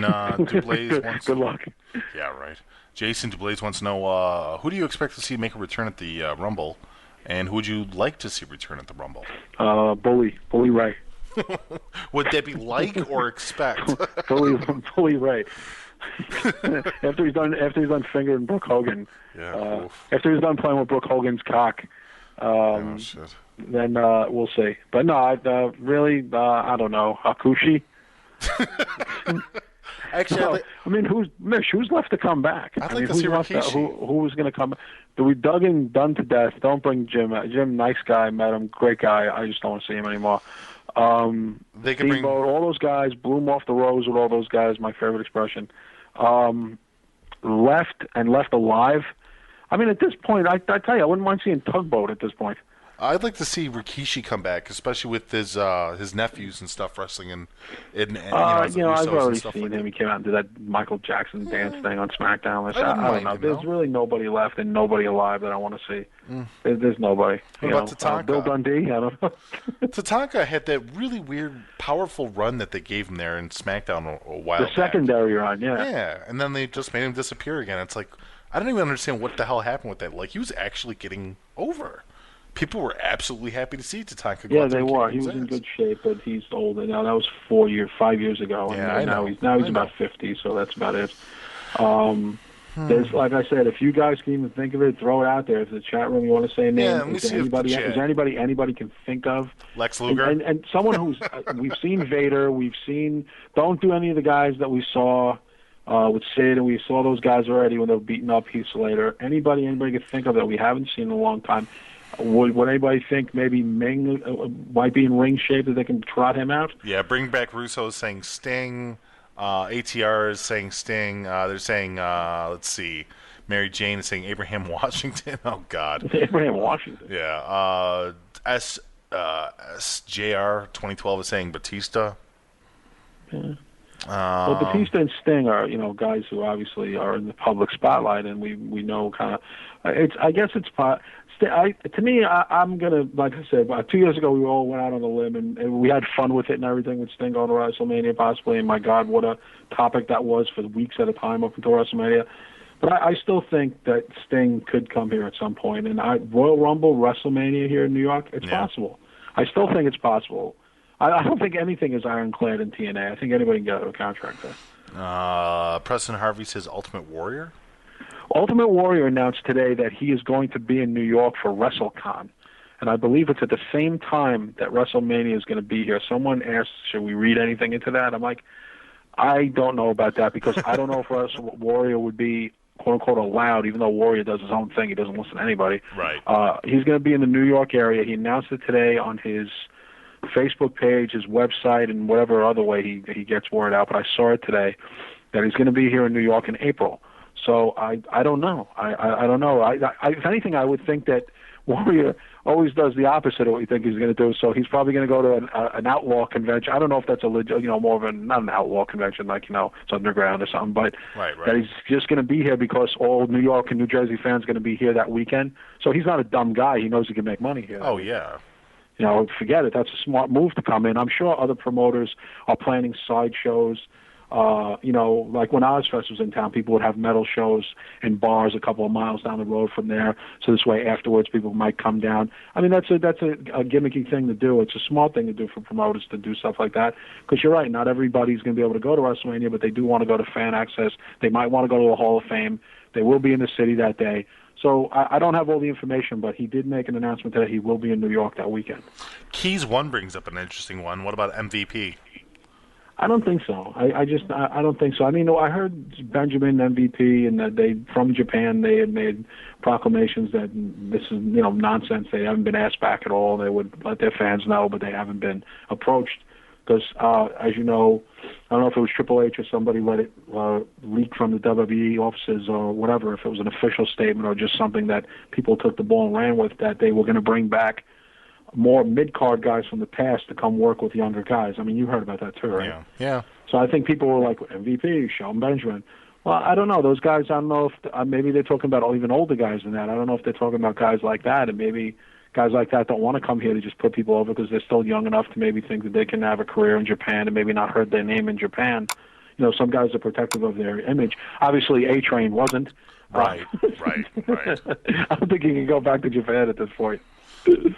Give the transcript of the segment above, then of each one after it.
Dublaze wants. Good luck. Yeah, right. Jason Dublaze wants to know who do you expect to see make a return at the Rumble, and who would you like to see return at the Rumble? Bully Ray. Would that be like or expect? Bully Ray. after he's done fingering Brooke Hogan. Yeah. After he's done playing with Brooke Hogan's cock. Shit. Then we'll see. But no, really, I don't know. Hakushi. Actually, I mean, who's left to come back? I'd like to see Rikishi. Who's going to come? We dug him done to death. Don't bring Jim. Jim, nice guy, met him, great guy. I just don't want to see him anymore. They could bring all those guys, blew him off the rose with all those guys. My favorite expression. Left alive. I mean, at this point, I tell you, I wouldn't mind seeing Tugboat at this point. I'd like to see Rikishi come back, especially with his nephews and stuff wrestling and I've already seen him. He came out and did that Michael Jackson dance thing on SmackDown. I don't know. There's really nobody left and nobody alive that I want to see. There's nobody. What about Tatanka? Bill Dundee? I don't know. Tatanka had that really weird, powerful run that they gave him there in SmackDown a while back. The secondary run, yeah. Yeah, and then they just made him disappear again. It's like, I don't even understand what the hell happened with that. Like, he was actually getting over. People were absolutely happy to see Tatanka go out they and were. kick He was his in ass. good shape, but he's old. Now that was 5 years ago. Yeah, and I know. Now he's about 50, so that's about it. There's, like I said, if you guys can even think of it, throw it out there. If the chat room you want to say a name, Yeah, let me see if the chat- is there anybody can think of? Lex Luger? And someone who's we've seen Vader, don't do any of the guys that we saw with Sid, and we saw those guys already when they were beating up Heath Slater. Anybody can think of that we haven't seen in a long time. Would anybody think maybe Ming might be in ring shape that they can trot him out? Yeah, bring back Russo saying Sting. ATR is saying Sting. They're saying, let's see, Mary Jane is saying Abraham Washington. Oh, God. Abraham Washington. Yeah. SJR 2012 is saying Batista. Yeah. Well, Batista and Sting are, guys who obviously are in the public spotlight, and we know kind of. I guess it's to me. I'm gonna, like I said, 2 years ago we all went out on a limb and we had fun with it and everything with Sting going to WrestleMania possibly. And my God, what a topic that was for weeks at a time up until WrestleMania. But I still think that Sting could come here at some point. And Royal Rumble, WrestleMania here in New York, it's possible. I still think it's possible. I don't think anything is ironclad in TNA. I think anybody can get out of a contract there. Preston Harvey says Ultimate Warrior. Ultimate Warrior announced today that he is going to be in New York for WrestleCon. And I believe it's at the same time that WrestleMania is going to be here. Someone asked, should we read anything into that? I'm like, I don't know about that because I don't know if Warrior would be, quote-unquote, allowed, even though Warrior does his own thing. He doesn't listen to anybody. Right. He's going to be in the New York area. He announced it today on his Facebook page, his website, and whatever other way he gets word out. But I saw it today that he's going to be here in New York in April. So I don't know. I don't know. If anything, I would think that Warrior always does the opposite of what you think he's going to do. So he's probably going to go to an outlaw convention. I don't know if that's a legit, more of not an outlaw convention like it's underground or something, but right. That he's just going to be here because all New York and New Jersey fans are going to be here that weekend. So he's not a dumb guy. He knows he can make money here. Oh yeah. Forget it. That's a smart move to come in. I'm sure other promoters are planning side shows. Like when Ozfest was in town, people would have metal shows in bars a couple of miles down the road from there. So this way, afterwards, people might come down. I mean, that's a gimmicky thing to do. It's a smart thing to do for promoters to do stuff like that. Because you're right, not everybody's going to be able to go to WrestleMania, but they do want to go to fan access. They might want to go to the Hall of Fame. They will be in the city that day. So I don't have all the information, but he did make an announcement that he will be in New York that weekend. Keys One brings up an interesting one. What about MVP? I don't think so. I don't think so. I mean, I heard Benjamin MVP and that they from Japan they had made proclamations that this is nonsense. They haven't been asked back at all. They would let their fans know, but they haven't been approached because, as you know, I don't know if it was Triple H or somebody let it leak from the WWE offices or whatever. If it was an official statement or just something that people took the ball and ran with, that they were going to bring back more mid-card guys from the past to come work with younger guys. I mean, you heard about that too, right? Yeah. So I think people were like, MVP, Shelton Benjamin. Well, I don't know. Those guys, I don't know if maybe they're talking about even older guys than that. I don't know if they're talking about guys like that, and maybe guys like that don't want to come here to just put people over because they're still young enough to maybe think that they can have a career in Japan and maybe not hurt their name in Japan. some guys are protective of their image. Obviously, A-Train wasn't. Right. I don't think he can go back to Japan at this point.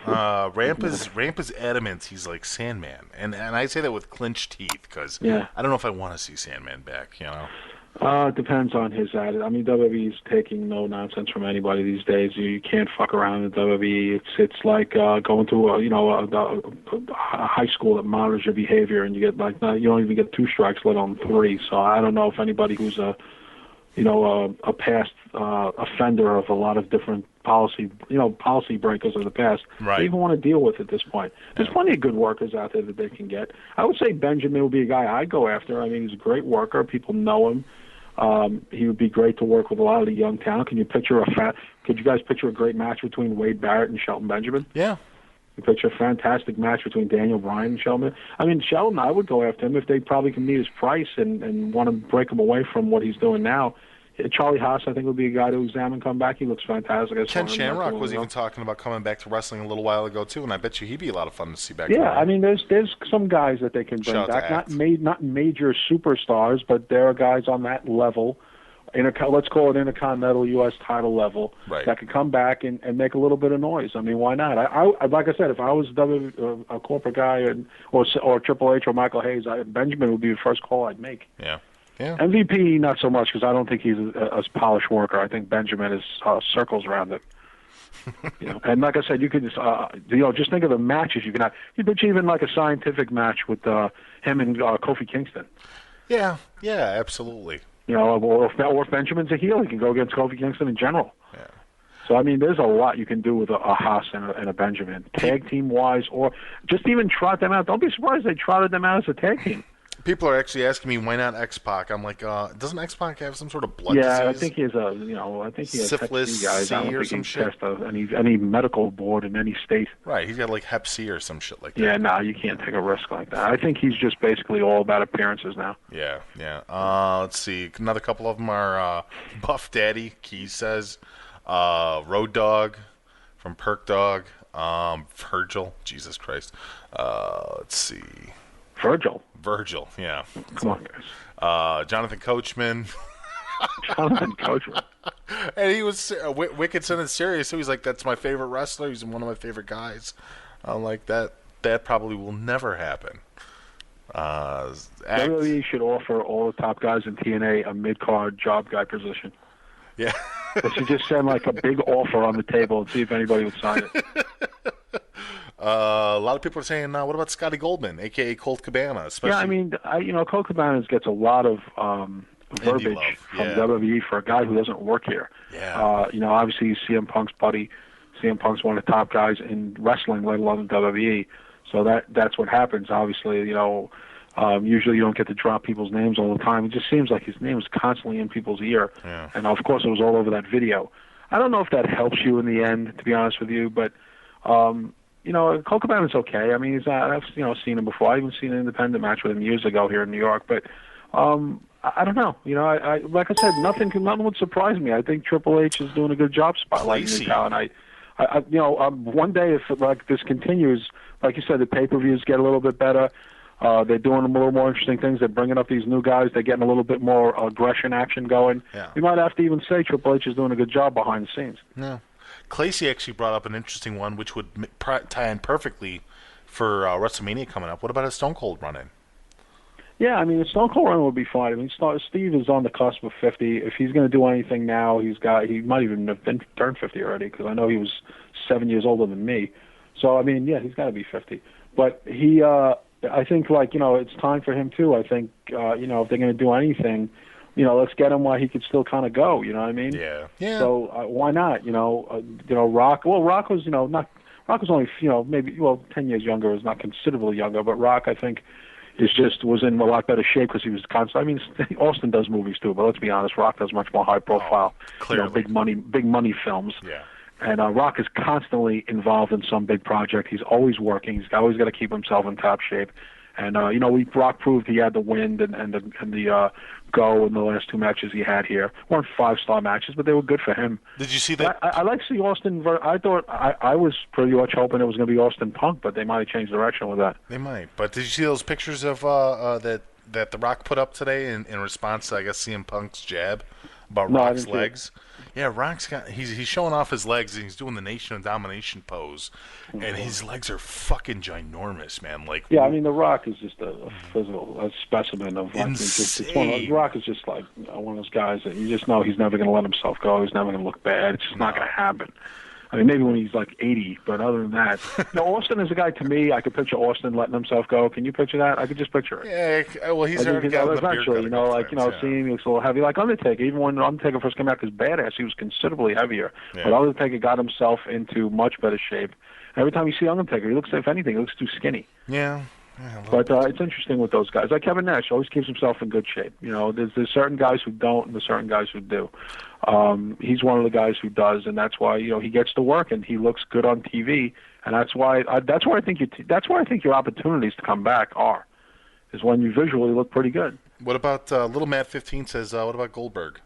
Ramp is adamant. He's like Sandman, and I say that with clenched teeth because Yeah. I don't know if I want to see Sandman back. It depends on his attitude. I mean, WWE's taking no nonsense from anybody these days. You can't fuck around in WWE. It's like going to a high school that monitors your behavior, and you get you don't even get 2 strikes, let alone 3. So I don't know if anybody who's a past offender of a lot of different policy breakers of the past, right, they even want to deal with at this point. There's plenty of good workers out there that they can get. I would say Benjamin would be a guy I'd go after. I mean, he's a great worker. People know him. He would be great to work with a lot of the young talent. Could you guys picture a great match between Wade Barrett and Shelton Benjamin? Yeah. You picture a fantastic match between Daniel Bryan and Shelton. I mean, Shelton, I would go after him if they probably can meet his price and want to break him away from what he's doing now. Charlie Haas, I think, would be a guy to examine come back. He looks fantastic. Ken Shamrock was even talking about coming back to wrestling a little while ago too, and I bet you he'd be a lot of fun to see back. Yeah, I mean, there's some guys that they can bring back, not major superstars, but there are guys on that level, let's call it Intercontinental U.S. title level, right, that could come back and make a little bit of noise. I mean, why not? I like I said, if I was a corporate guy or Triple H or Michael Hayes, Benjamin would be the first call I'd make. Yeah. Yeah. MVP, not so much, because I don't think he's a polished worker. I think Benjamin is circles around it. And like I said, you could just think of the matches you can have. You could even like a scientific match with him and Kofi Kingston. Yeah, absolutely. Or if Benjamin's a heel, he can go against Kofi Kingston in general. Yeah. So I mean, there's a lot you can do with a Haas and a Benjamin, tag team wise, or just even trot them out. Don't be surprised they trotted them out as a tag team. People are actually asking me why not X-Pac. I'm like, doesn't X-Pac have some sort of blood disease? Yeah, I think he has syphilis, guys. C I don't or think some he's shit. passed any medical board in any state. Right, he's got like Hep C or some shit like that. Yeah, no, you can't take a risk like that. I think he's just basically all about appearances now. Yeah. Let's see. Another couple of them are Buff Daddy, Keys says, Road Dogg from Perk Dog, Virgil, Jesus Christ. Let's see. Virgil, yeah. Come on, guys. Jonathan Coachman. Jonathan Coachman. And he was wicked and serious. So he's like, that's my favorite wrestler. He's one of my favorite guys. I'm like, that probably will never happen. WWE should offer all the top guys in TNA a mid-card job guy position. Yeah. They should just send like a big offer on the table and see if anybody would sign it. A lot of people are saying, what about Scotty Goldman, a.k.a. Colt Cabanna? Especially... Yeah, I mean, Colt Cabanna gets a lot of verbiage from WWE for a guy who doesn't work here. Yeah. Obviously he's CM Punk's buddy. CM Punk's one of the top guys in wrestling, let alone in WWE. So that's what happens. Obviously, usually you don't get to drop people's names all the time. It just seems like his name is constantly in people's ear. Yeah. And, of course, it was all over that video. I don't know if that helps you in the end, to be honest with you, but... Colt Cabana's okay. I mean, I've seen him before. I even seen an independent match with him years ago here in New York. But I don't know. I like I said, nothing would surprise me. I think Triple H is doing a good job spotlighting new talent. One day if this continues, like you said, the pay-per-views get a little bit better. They're doing a little more interesting things. They're bringing up these new guys. They're getting a little bit more aggression action going. Yeah. You might have to even say Triple H is doing a good job behind the scenes. Yeah. Clacy actually brought up an interesting one, which would tie in perfectly for WrestleMania coming up. What about a Stone Cold run-in? Yeah, I mean, a Stone Cold run would be fine. I mean, Steve is on the cusp of 50. If he's going to do anything now, he might even have turned 50 already, because I know he was 7 years older than me. So, I mean, yeah, he's got to be 50. But I think, it's time for him, too. I think, if they're going to do anything, let's get him while he could still kind of go. You know what I mean? Yeah. So why not? Rock. Well, Rock was, Rock was only, maybe 10 years younger. Was not considerably younger, but Rock, I think, was in a lot better shape because he was constant. I mean, Austin does movies too, but let's be honest, Rock does much more high profile, clearly. big money films. Yeah. And Rock is constantly involved in some big project. He's always working. He's always got to keep himself in top shape. And Rock proved he had the wind and the go in the last 2 matches he had here. Weren't 5-star matches, but they were good for him. Did you see that? I like to see Austin. I thought I was pretty much hoping it was going to be Austin Punk, but they might have changed direction with that. They might. But did you see those pictures of that that The Rock put up today in response to, I guess, CM Punk's jab about No, I Rock's didn't see it. legs? Yeah, he's showing off his legs and he's doing the Nation of Domination pose, and his legs are fucking ginormous, man. Like, Yeah, I mean, The Rock is just a physical a specimen of like insane. The Rock is just like one of those guys that you just know he's never going to let himself go. He's never going to look bad. It's just not going to happen. I mean, maybe when he's like 80, but other than that, Austin is a guy. To me, I could picture Austin letting himself go. Can you picture that? I could just picture it. Yeah, well, he's already got the beer eventually, seeing he looks a little heavy, like Undertaker. Even when Undertaker first came out, because Badass, he was considerably heavier. Yeah. But Undertaker got himself into much better shape. Every time you see Undertaker, he looks, if anything, he looks too skinny. Yeah. But it's interesting with those guys. Like Kevin Nash always keeps himself in good shape. There's certain guys who don't, and there's certain guys who do. He's one of the guys who does, and that's why he gets to work and he looks good on TV, and that's why I think your opportunities to come back is when you visually look pretty good. What about Little Matt 15 says? What about Goldberg?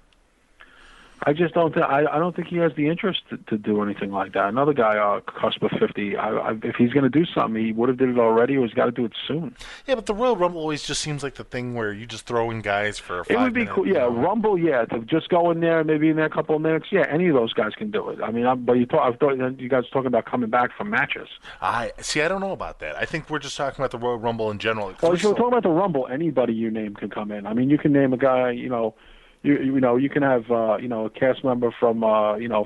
I just don't. I don't think he has the interest to do anything like that. Another guy, cusp of 50. If he's going to do something, he would have did it already, or he's got to do it soon. Yeah, but the Royal Rumble always just seems like the thing where you just throw in guys for a 5 minute. It would be cool. Yeah, Rumble. Yeah, to just go in there, maybe in there a couple of minutes. Yeah, any of those guys can do it. I mean, but you guys are talking about coming back from matches. I don't know about that. I think we're just talking about the Royal Rumble in general. Well, if you're talking about the Rumble, anybody you name can come in. I mean, you can name a guy. You can have a cast member from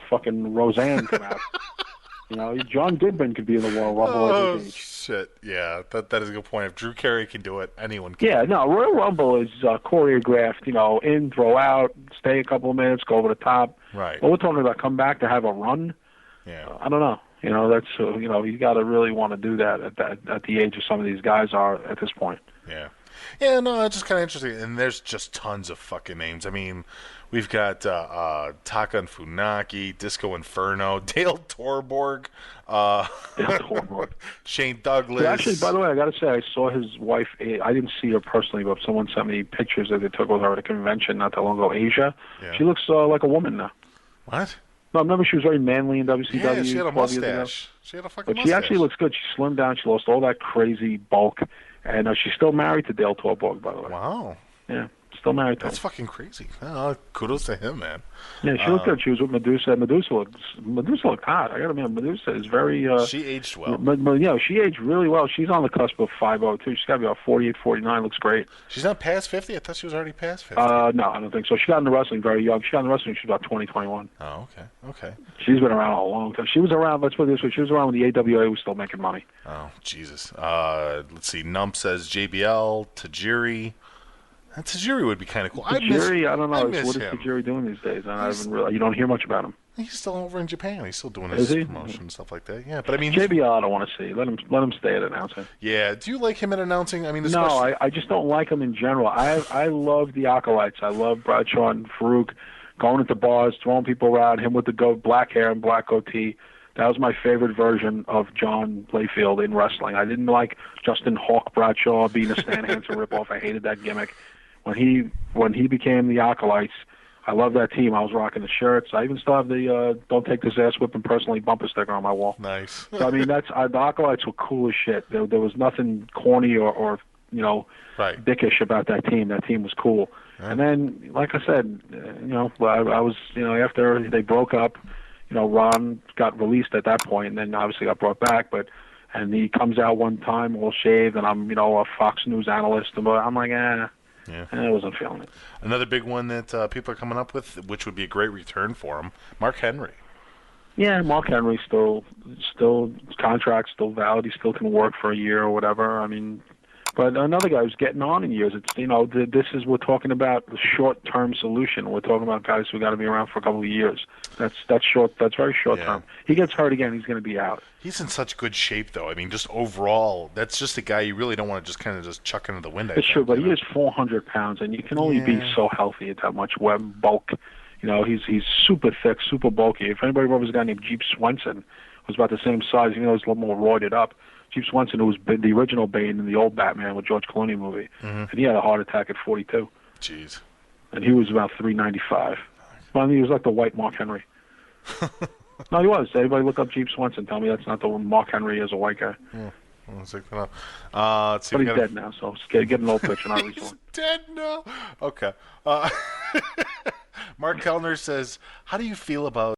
fucking Roseanne come out. John Goodman could be in the Royal Rumble at his age. Shit, yeah, that is a good point. If Drew Carey can do it, anyone can. Yeah, no, Royal Rumble is choreographed. In, throw out, stay a couple of minutes, go over the top. Right. But we're talking about come back to have a run. Yeah. I don't know. That's you got to really want to do that at the age of some of these guys are at this point. Yeah. Yeah, no, it's just kind of interesting. And there's just tons of fucking names. I mean, we've got Taka and Funaki, Disco Inferno, Dale Torborg, Shane Douglas. Yeah, actually, by the way, I got to say, I saw his wife. I didn't see her personally, but someone sent me pictures that they took with her at a convention not that long ago, Asia. Yeah. She looks like a woman now. What? No, I remember she was very manly in WCW. Yeah, she had a mustache. She had a fucking mustache. But she actually looks good. She slimmed down. She lost all that crazy bulk. And she's still married to Dale Torborg, by the way. Wow. Yeah, still married to him. That's fucking crazy. Kudos to him, man. Yeah, she looked good. She was with Medusa. Medusa looked hot. I got to admit, Medusa is very... she aged well. She aged really well. She's on the cusp of 5'0", too. She's got to be about 48, 49. Looks great. She's not past 50? I thought she was already past 50. No, I don't think so. She got into wrestling very young. She got into wrestling when she was about 20, 21. Oh, okay. She's been around a long time. She was around, let's put it this way, she was around when the AWA was still making money. Oh, Jesus. Let's see. Nump says JBL, Tajiri. Tajiri would be kind of cool. Tajiri, I don't know. What is him. Tajiri doing these days? You don't hear much about him. He's still over in Japan. He's still doing his promotion and stuff like that. Yeah, but I mean, JBL, I don't want to see. Let him stay at announcing. Yeah. Do you like him at announcing? I mean, no, I just don't like him in general. I love the acolytes. I love Bradshaw and Farouk going into bars, throwing people around. Him with the black hair and black goatee. That was my favorite version of John Layfield in wrestling. I didn't like Justin Hawk Bradshaw being a Stan Hansen ripoff. I hated that gimmick. When he became the Acolytes, I love that team. I was rocking the shirts. I even still have the "Don't Take This Ass Whipping Personally" bumper sticker on my wall. Nice. So I mean, the Acolytes were cool as shit. There was nothing corny or right. dickish about that team. That team was cool. Right. And then, like I said, I was after they broke up. Ron got released at that point, and then obviously got brought back. And he comes out one time all shaved, and I'm a Fox News analyst, and I'm like, Yeah. I wasn't feeling it. Another big one that people are coming up with, which would be a great return for him, Mark Henry. Yeah, Mark Henry still contract still valid. He still can work for a year or whatever. I mean, but another guy who's getting on in years. It's we're talking about the short-term solution. We're talking about guys who got to be around for a couple of years. That's short. That's very short-term. He gets hurt again, he's going to be out. He's in such good shape, though. I mean, just overall, that's just a guy you really don't want to just chuck into the window. It's true, but he is 400 pounds, and you can only be so healthy at that much bulk. He's super thick, super bulky. If anybody remembers a guy named Jeep Swenson, who was about the same size, he's a little more roided up. Jeep Swenson, who was the original Bane in the old Batman with George Clooney movie, and he had a heart attack at 42. Jeez. And he was about 395. Well, I mean, he was like the white Mark Henry. No, he was. Everybody look up Jeep Swenson. Tell me that's not the Mark Henry as a white guy. Yeah. Let's see if But he's dead now, so get an old picture, not a recent one. Dead now. Okay. Mark Kellner says, "How do you feel about